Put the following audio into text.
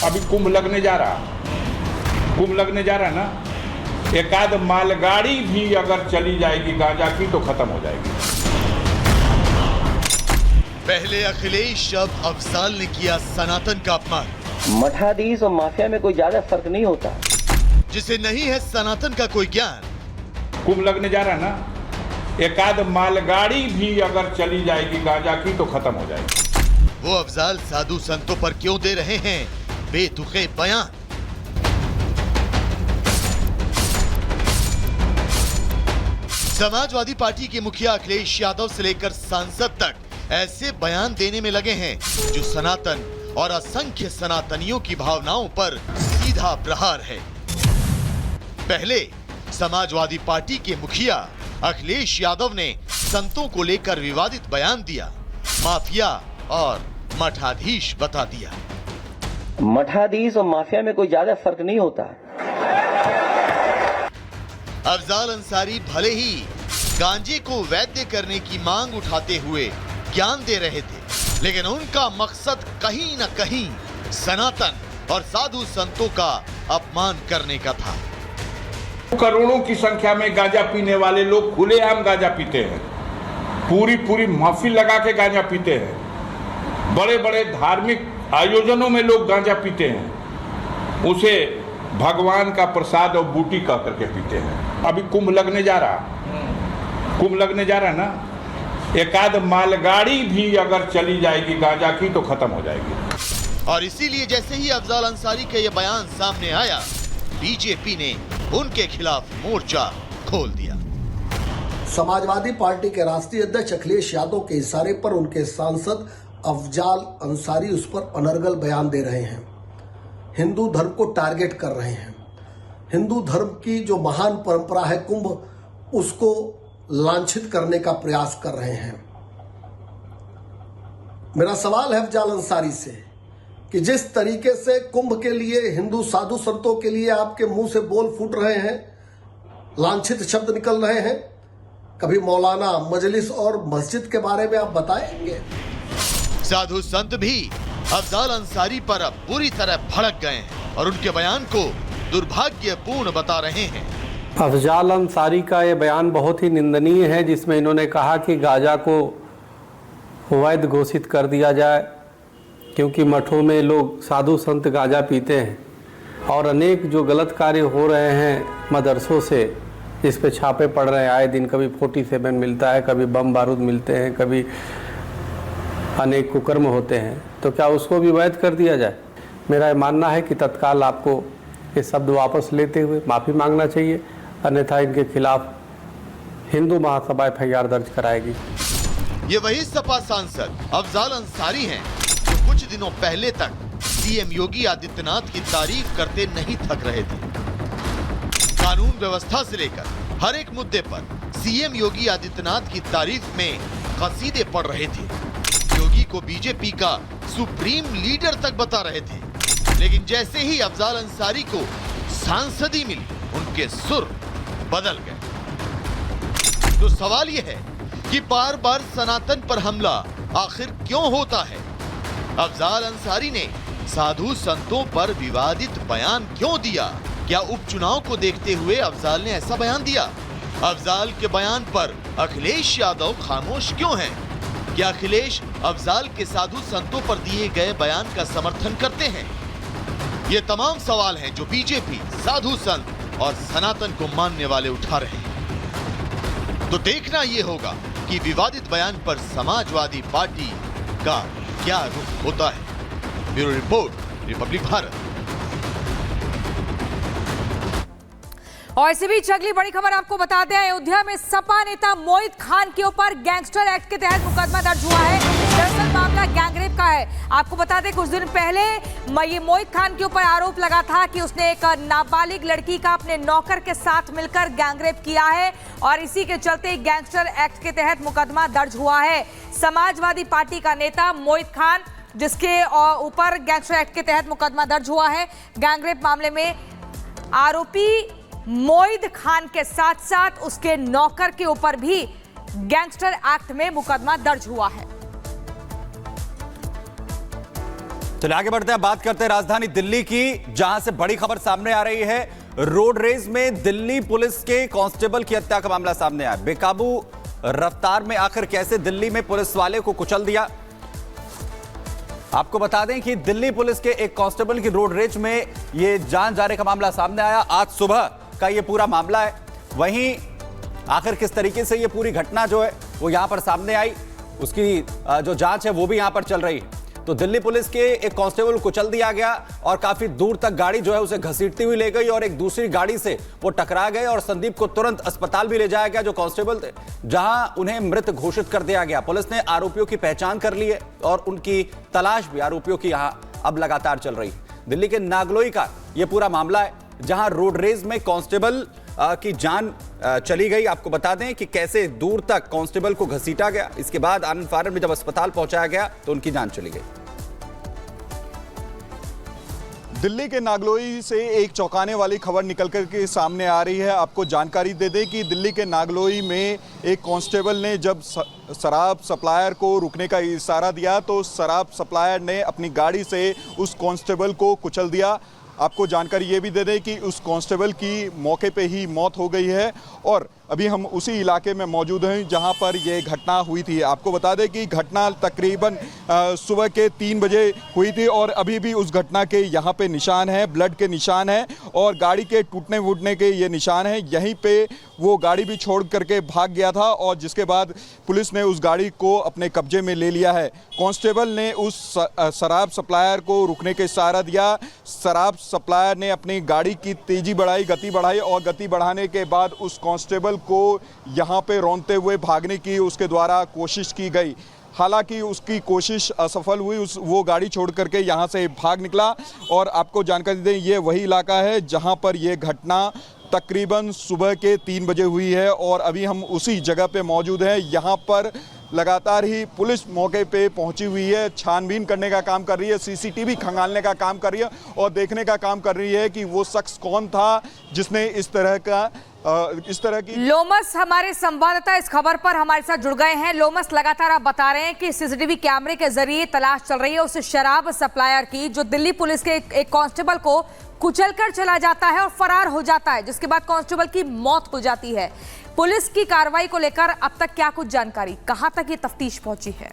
अभी कुंभ लगने जा रहा ना, एक आध मालगाड़ी भी अगर चली जाएगी गांजा की तो खत्म हो जाएगी। पहले अखिलेश, अब अफजाल ने किया सनातन का अपमान। मठाधीश और माफिया में कोई ज्यादा फर्क नहीं होता। जिसे नहीं है सनातन का कोई ज्ञान। कुंभ लगने जा रहा ना, एक आध मालगाड़ी भी अगर चली जाएगी गांजा की तो खत्म हो जाएगी। वो अफजाल साधु संतों पर क्यों दे रहे हैं बेतुके बयान? समाजवादी पार्टी के मुखिया अखिलेश यादव से लेकर सांसद तक ऐसे बयान देने में लगे हैं जो सनातन और असंख्य सनातनियों की भावनाओं पर सीधा प्रहार है। पहले समाजवादी पार्टी के मुखिया अखिलेश यादव ने संतों को लेकर विवादित बयान दिया, माफिया और मठाधीश बता दिया। मठाधीश और माफिया में कोई ज्यादा फर्क नहीं होता। अफजाल अंसारी भले ही गांजे को वैध करने की मांग उठाते हुए ज्ञान दे रहे थे, लेकिन उनका मकसद कहीं न कहीं सनातन और साधु संतों का अपमान करने का था। करोड़ों की संख्या में गांजा पीने वाले लोग खुलेआम गांजा पीते हैं, पूरी महफिल लगा के गांजा पीते हैं, बड़े बड़े धार्मिक आयोजनों में लोग गांजा पीते हैं, उसे भगवान का प्रसाद और बूटी कह करके पीते हैं। अभी कुंभ लगने जा रहा ना, एक आध मालगाड़ी भी अगर चली जाएगी गांजा की तो खत्म हो जाएगी। और इसीलिए जैसे ही अफजाल अंसारी का यह बयान सामने आया, बीजेपी ने उनके खिलाफ मोर्चा खोल दिया। समाजवादी पार्टी के राष्ट्रीय अध्यक्ष अखिलेश यादव के इशारे पर उनके सांसद अफजाल अंसारी उस पर अनर्गल बयान दे रहे हैं, हिंदू धर्म को टारगेट कर रहे हैं, हिंदू धर्म की जो महान परंपरा है कुंभ, उसको लांछित करने का प्रयास कर रहे हैं। मेरा सवाल है अफजाल अंसारी से कि जिस तरीके से कुंभ के लिए, हिंदू साधु संतों के लिए आपके मुंह से बोल फूट रहे हैं, लांछित शब्द निकल रहे हैं, कभी मौलाना, मजलिस और मस्जिद के बारे में आप बताएंगे? साधु संत भी अफजाल अंसारी पर अब बुरी तरह भड़क गए हैं और उनके बयान को दुर्भाग्यपूर्ण बता रहे हैं। अफजाल अंसारी का ये बयान बहुत ही निंदनीय है, जिसमें इन्होंने कहा कि गांजा को वैध घोषित कर दिया जाए, क्योंकि मठों में लोग साधु संत गांजा पीते हैं और अनेक जो गलत कार्य हो रहे हैं मदरसों से, जिस पे छापे पड़ रहे हैं आए दिन, कभी 47 मिलता है, कभी बम बारूद मिलते हैं, कभी अनेक कुकर्म होते हैं, तो क्या उसको भी वैध कर दिया जाए? मेरा मानना है कि तत्काल आपको ये शब्द वापस लेते हुए माफ़ी मांगना चाहिए, अन्यथा इनके खिलाफ हिंदू महासभा FIR दर्ज कराएगी। ये वही सपा सांसद अफजाल अंसारी हैं जो कुछ दिनों पहले तक सीएम योगी आदित्यनाथ की तारीफ करते नहीं थक रहे थे। कानून व्यवस्था से लेकर हर एक मुद्दे पर सीएम योगी आदित्यनाथ की तारीफ में कसीदे पढ़ रहे थे। योगी को बीजेपी का सुप्रीम लीडर तक बता रहे थे, लेकिन जैसे ही अफजाल अंसारी को सांसदी मिली, उनके सुर बदल गए। तो सवाल यह है कि बार बार सनातन पर हमला आखिर क्यों होता है? अफजाल अंसारी ने साधु संतों पर विवादित बयान क्यों दिया? क्या उपचुनाव को देखते हुए अफजाल ने ऐसा बयान दिया? अफजाल के बयान पर अखिलेश यादव खामोश क्यों हैं? क्या अखिलेश अफजाल के साधु संतों पर दिए गए बयान का समर्थन करते हैं? ये तमाम सवाल हैं जो बीजेपी, साधु संत और सनातन को मानने वाले उठा रहे हैं। तो देखना यह होगा कि विवादित बयान पर समाजवादी पार्टी का क्या रुख होता है। Bureau report, Republic Bharat. और इसी बीच अगली बड़ी खबर आपको बता दें, अयोध्या में सपा नेता मोहित खान के ऊपर गैंगस्टर एक्ट के तहत मुकदमा दर्ज हुआ है। दरअसल मामला गैंगरेप का है। आपको बता दें, कुछ दिन पहले ये मोहित खान के ऊपर आरोप लगा था कि उसने एक नाबालिग लड़की का अपने नौकर के साथ मिलकर गैंगरेप किया है और इसी के चलते गैंगस्टर एक्ट के तहत मुकदमा दर्ज हुआ है। समाजवादी पार्टी का नेता मोहित खान, जिसके ऊपर गैंगस्टर एक्ट के तहत मुकदमा दर्ज हुआ है। गैंगरेप मामले में आरोपी मोहित खान के साथ साथ उसके नौकर के ऊपर भी गैंगस्टर एक्ट में मुकदमा दर्ज हुआ है। चलिए आगे बढ़ते हैं, बात करते हैं राजधानी दिल्ली की, जहां से बड़ी खबर सामने आ रही है। रोड रेज में दिल्ली पुलिस के कांस्टेबल की हत्या का मामला सामने आया। बेकाबू रफ्तार में आखिर कैसे दिल्ली में पुलिस वाले को कुचल दिया। आपको बता दें कि दिल्ली पुलिस के एक कांस्टेबल की रोड रेज में यह जान जाने का मामला सामने आया। आज सुबह का यह पूरा मामला है। वहीं आखिर किस तरीके से यह पूरी घटना जो है वो यहां पर सामने आई, उसकी जो जांच है वो भी यहां पर चल रही है। तो दिल्ली पुलिस के एक कांस्टेबल को कुचल दिया गया और काफी दूर तक गाड़ी जो है उसे घसीटती हुई ले गई और एक दूसरी गाड़ी से वो टकरा गए और संदीप को तुरंत अस्पताल भी ले जाया गया, जो कांस्टेबल थे, जहां उन्हें मृत घोषित कर दिया गया। पुलिस ने आरोपियों की पहचान कर ली है और उनकी तलाश भी आरोपियों की यहां अब लगातार चल रही है। दिल्ली के नागलोई का यह पूरा मामला है, जहां रोड रेज में कांस्टेबल की जान चली गई। आपको बता दें कि कैसे दूर तक कांस्टेबल को घसीटा गया, इसके बाद आनंद फानन में जब अस्पताल पहुंचाया गया तो उनकी जान चली गई। दिल्ली के नागलोई से एक चौंकाने वाली खबर निकल कर के सामने आ रही है। आपको जानकारी दे दें कि दिल्ली के नागलोई में एक कांस्टेबल ने जब शराब सप्लायर को रुकने का इशारा दिया तो शराब सप्लायर ने अपनी गाड़ी से उस कांस्टेबल को कुचल दिया। आपको जानकारी ये भी दे दें कि उस कांस्टेबल की मौके पे ही मौत हो गई है और अभी हम उसी इलाके में मौजूद हैं जहां पर यह घटना हुई थी। आपको बता दें कि घटना तकरीबन सुबह के 3 बजे हुई थी और अभी भी उस घटना के यहाँ पे निशान हैं, ब्लड के निशान हैं और गाड़ी के टूटने वूटने के ये निशान हैं। यहीं पे वो गाड़ी भी छोड़ करके भाग गया था और जिसके बाद पुलिस ने उस गाड़ी को अपने कब्जे में ले लिया है। कांस्टेबल ने उस शराब सप्लायर को रुकने का इशारा दिया। शराब सप्लायर ने अपनी गाड़ी की तेजी बढ़ाई, गति बढ़ाई और गति बढ़ाने के बाद उस कांस्टेबल को यहां पे रौंदते हुए भागने की उसके द्वारा कोशिश की गई। हालांकि उसकी कोशिश असफल हुई, वो गाड़ी छोड़ करके यहां से भाग निकला। और आपको जानकारी दें, ये वही इलाका है जहां पर यह घटना तकरीबन सुबह के 3 बजे हुई है और अभी हम उसी जगह पे मौजूद हैं। यहाँ पर लगातार ही पुलिस मौके पे पहुंची हुई है, छानबीन करने का काम कर रही है, सीसीटीवी खंगालने का काम कर रही है और देखने का काम कर रही है कि वो शख्स कौन था जिसने इस तरह की। लोमस हमारे संवाददाता इस खबर पर हमारे साथ जुड़ गए हैं। लोमस, लगातार आप बता रहे हैं कि सीसीटीवी कैमरे के जरिए तलाश चल रही है उस शराब सप्लायर की, जो दिल्ली पुलिस के एक कांस्टेबल को कुचलकर चला जाता है और फरार हो जाता है, जिसके बाद कांस्टेबल की मौत हो जाती है। पुलिस की कार्रवाई को लेकर अब तक क्या कुछ जानकारी, कहां तक ये तफ्तीश पहुंची है?